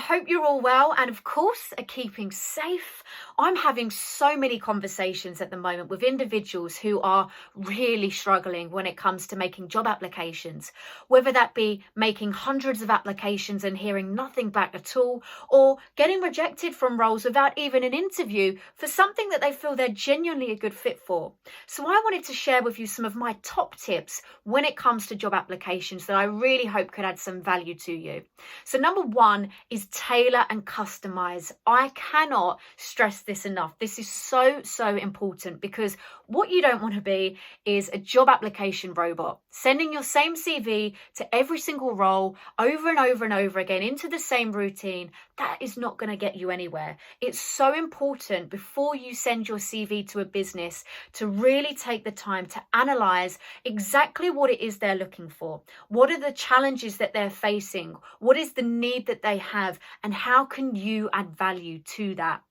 I hope you're all well and, of course, are keeping safe. I'm having so many conversations at the moment with individuals who are really struggling when it comes to making job applications, whether that be making hundreds of applications and hearing nothing back at all, or getting rejected from roles without even an interview for something that they feel they're genuinely a good fit for. So I wanted to share with you some of my top tips when it comes to job applications that I really hope could add some value to you. So number one is tailor and customize. I cannot stress this enough. This is so important, because what you don't want to be is a job application robot, sending your same CV to every single role over and over and over again into the same routine. That is not going to get you anywhere. It's so important before you send your CV to a business to really take the time to analyze exactly what it is they're looking for. What are the challenges that they're facing? What is the need that they have? And how can you add value to that?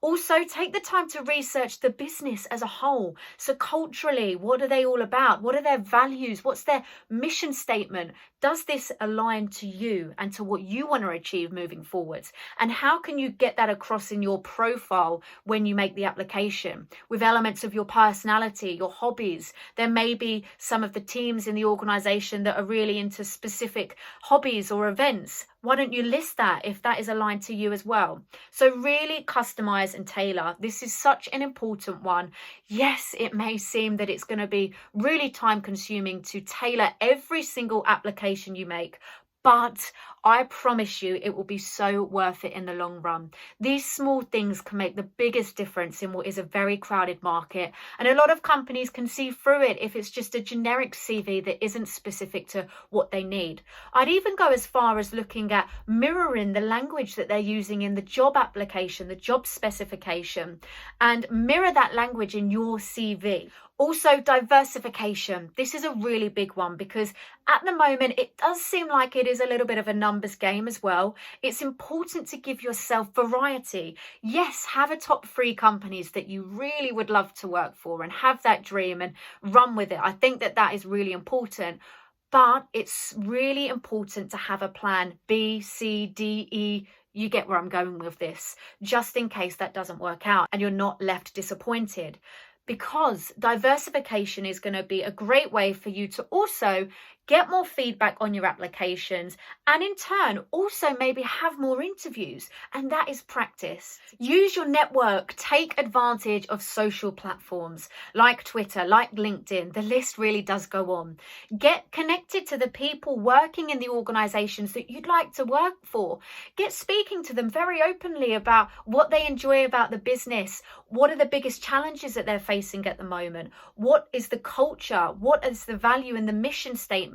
Also, take the time to research the business as a whole. So culturally, what are they all about? What are their values? What's their mission statement? Does this align to you and to what you want to achieve moving forwards? And how can you get that across in your profile when you make the application with elements of your personality, your hobbies? There may be some of the teams in the organization that are really into specific hobbies or events. Why don't you list that if that is aligned to you as well? So really customize and tailor. This is such an important one. Yes, it may seem that it's going to be really time consuming to tailor every single application you make, but I promise you it will be so worth it in the long run. These small things can make the biggest difference in what is a very crowded market. And a lot of companies can see through it if it's just a generic CV that isn't specific to what they need. I'd even go as far as looking at mirroring the language that they're using in the job application, the job specification, and mirror that language in your CV. Also, diversification. This is a really big one, because at the moment it does seem like it is a little bit of a numbers game as well. It's important to give yourself variety. Yes, have a top 3 companies that you really would love to work for and have that dream and run with it. I think that that is really important. But it's really important to have a plan B, C, D, E. You get where I'm going with this, just in case that doesn't work out and you're not left disappointed. Because diversification is going to be a great way for you to also get more feedback on your applications and in turn also maybe have more interviews, and that is practice. Use your network. Take advantage of social platforms like Twitter, like LinkedIn. The list really does go on. Get connected to the people working in the organizations that you'd like to work for. Get speaking to them very openly about what they enjoy about the business. What are the biggest challenges that they're facing at the moment? What is the culture? What is the value in the mission statement?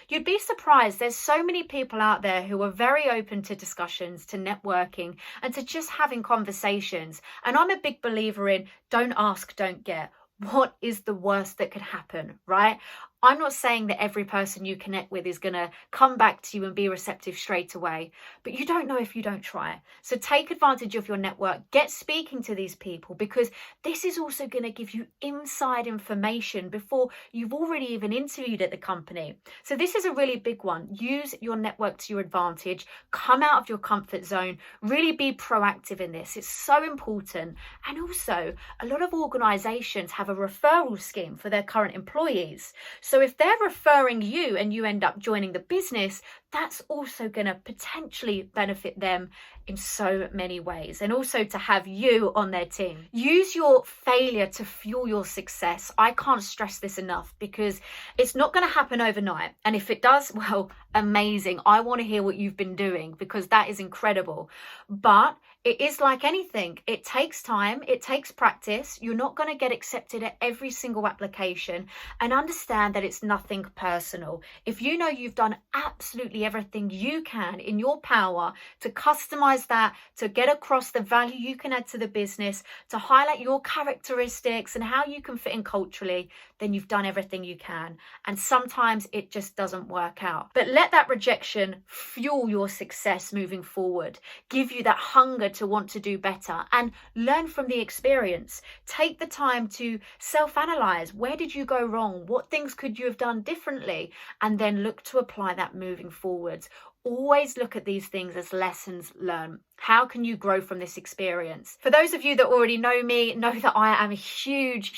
You'd be surprised. There's so many people out there who are very open to discussions, to networking, and to just having conversations. And I'm a big believer in don't ask, don't get. What is the worst that could happen, right? I'm not saying that every person you connect with is going to come back to you and be receptive straight away, but you don't know if you don't try. So take advantage of your network, get speaking to these people, because this is also going to give you inside information before you've already even interviewed at the company. So this is a really big one. Use your network to your advantage, come out of your comfort zone, really be proactive in this. It's so important. And also, a lot of organizations have a referral scheme for their current employees. So if they're referring you and you end up joining the business, that's also going to potentially benefit them in so many ways, and also to have you on their team. Use your failure to fuel your success. I can't stress this enough, because it's not going to happen overnight. And if it does, well, amazing. I want to hear what you've been doing, because that is incredible. But it is like anything. It takes time. It takes practice. You're not going to get accepted at every single application, and understand that it's nothing personal. If you know you've done absolutely everything you can in your power to customize that, to get across the value you can add to the business, to highlight your characteristics and how you can fit in culturally, then you've done everything you can. And sometimes it just doesn't work out. But let that rejection fuel your success moving forward. Give you that hunger to want to do better and learn from the experience. Take the time to self-analyze. Where did you go wrong? What things could you have done differently? And then look to apply that moving forwards. always look at these things as lessons learned. How can you grow from this experience? For those of you that already know me, know that I am a huge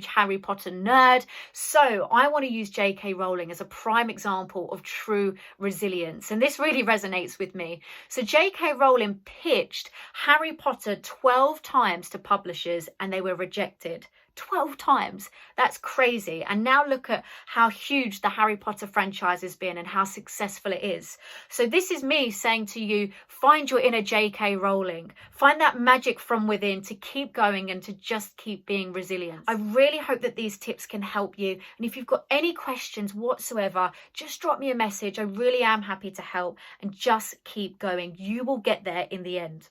Harry Potter nerd. So I want to use J.K. Rowling as a prime example of true resilience. And this really resonates with me. So J.K. Rowling pitched Harry Potter 12 times to publishers and they were rejected. 12 times. That's crazy. And now look at how huge the Harry Potter franchise has been and how successful it is. So this is me saying to you, find your inner J.K. Rowling. Find that magic from within to keep going and to just keep being resilient. I really hope that these tips can help you. And if you've got any questions whatsoever, just drop me a message. I really am happy to help, and just keep going. You will get there in the end.